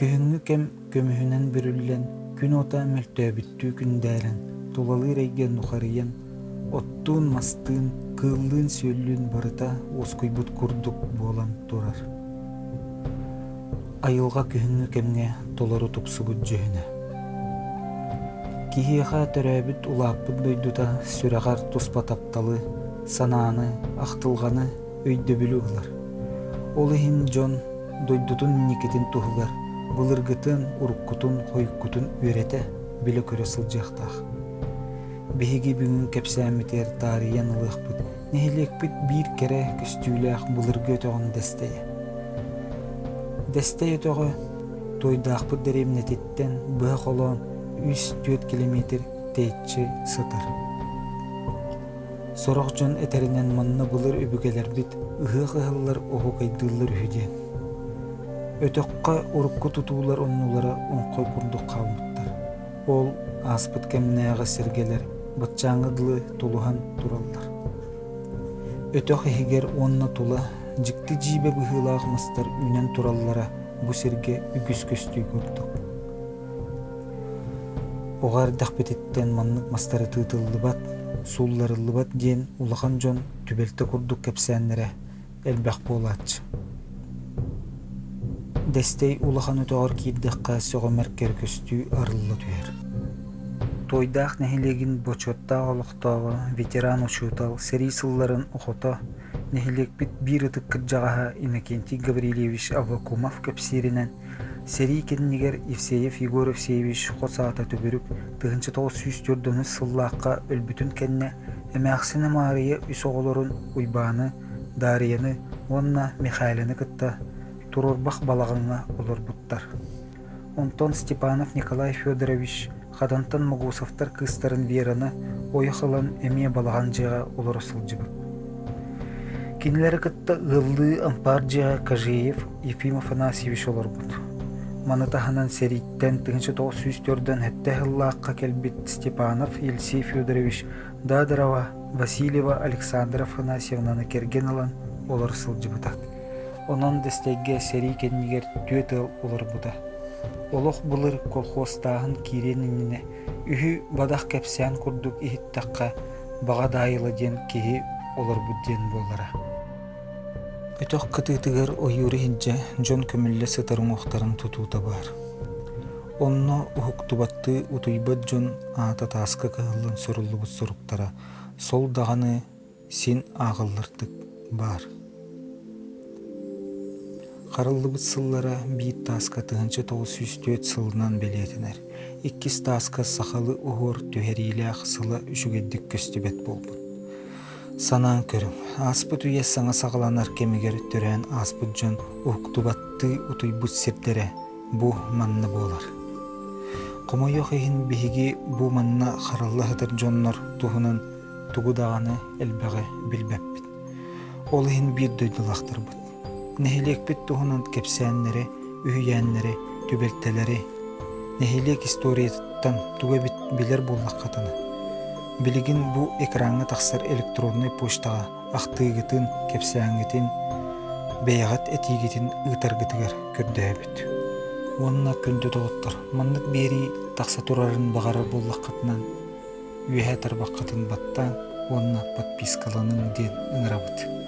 Көһүңү кем көмүһүнэн бүрүллэн, күн ота мөлтөөбүттүү күндээрэн, тулалы рейген нухарыйан, оттуун мастыын, кыыллыын сүйөллүүн барыта оскуйбут курдук буолан турар. Айылга көһүңү кемге толору тупсубут жөһүнэ. Киһиэхэ төрөөбүт улааппыт дойдута сүрэҕар туспа тапталы, санааны, ахтылганы өйдөбүлү ылар. Ол иһин дьон дойдутун никитин туһугар, былыргытын, уруккутун, хойуккутун үөрэтэ биле көрө сылдьыахтаах. Биһиги бүгүн кэпсээmmитер таарыйан ылыахпыт, нэһилиэкпит биир кэрэ күстүүлээх былыргы өтөҕөн дэстэйэ. Дэстэй өтөҕө тойдаахпыт дэриэмнэтиттэн быһа холоон 3-4 километр тэйиччи сытар. Сорох дьон этеринэн манна былыр үбүгэлэрбит ыһыах ыһыллар оһу кайдыыллар үһүдиэн. Өтөкка урукку тутуулар оннулара онхой курдук хаалбыттар. Ол ааспыт кэмнээҕэ сиргелер батчааҥыдылы тулуһан тураллар. Өтөх иһигэр уонна тула дьикти дьиибэ быһыылаах мастар үнэн тураллара бу сиргэ үгүс көстүү курдук. Оҕар дахпетиттен маннык мастары тыытыллыбат, суулларыллыбат диэн улахан дьон түбэлтэ курдук кэпсээннэрэ элбэх буолааччы. Дэстей улахан өтөҕөр киирдэххэ сөҕөмэр кэркөстүү арылла түһэр. Тойдаах нэһилиэгин бочоттаах олохтоого ветеран учуутал сэрии сылларын охото нэһилиэкпит биир ытык кырдьаҕаһа Иннокентий Гаврилевич Аввакумов кэпсииринэн сэрии кэннигэр Евсеев Егор Евсеевич хоцаата төбөрүк 1904 сыллаакка өлбүтүн кэннэ эмээхсине Мария үс оҕолорун Уйбааны, Дарьяны, уонна Михайлыны кытта турурбах балаҕыҥҥа олорбуттар. Онтон Степанов Николай Федорович хадантан Могусовтар кыстарын Вераны ойохалан эмиэ балаҕан дьиэҕэ олоросылдьыбыт. Кинилэри кытта ыаллыы ампаар дьиэҕэ Кожеев Ефим Афанасьевич олорбут. Манытаһынан сэрииттэн 1904 хэттэ хыллаакка келбит Степанов Елисей Федорович Дадарова Васильева Александра Афанасьевнаны керген алан олорсылдьыбыта. Онон дэстейге сэрии кэннигэр түөт ыл олорбута. Олох былыр колхозтааһын кииренинне үһү бадах кэпсээн курдук иһиттахха баҕа даайыла диэн киһи олорбут диэн буолара. Өтөх кытыытыгар ойууру хинчэ дьон көмүллэ сытарың охтарын тутуута баар. Онно уһуктубатты утуйбат дьон аата тааска кыһыллан соруллубут соруктара сол даҕаны син ааҕыллартык баар. Харыллыбыт сыллара биит тааска 1904 сылынан белиэтинер. Иккис тааска сахалы уһуор түһэриилээх сыла үчүгэддик көстүбэт болбут. Санаан көрүм, ааспыт үйэ саҥа саҕаланар кемигер төрөөн ааспыт дьон уһуктубатты утуйбут сирдере бу манна буолар. Хомойох иһин биһиги бу манна харыллаһытыр дьоннор туһунан тугудаҕаны элбэҕэ билбэппит. Ол иһин биир дойдулахтарбыт. Нэһилиэкпит туһунан кэпсээннэри, үһүйээннэри, түбэлтэлэри, нэһилиэк историятыттан тугабит билэр буоллаххатына. Билигин бу экраңҥа тахсар электронный почтаға ахтыыгытын, кэпсээҥҥитин, бэйэҕат этиигитин ыытаргытыгар көрдөһөбүт. Уонна күндө тоҕуттар, маннык биэри тахса турарын бағарар буоллаххатынан үөһэ тарбаххатын баттаан уонна подпискаланын диэн ыҥырабыт.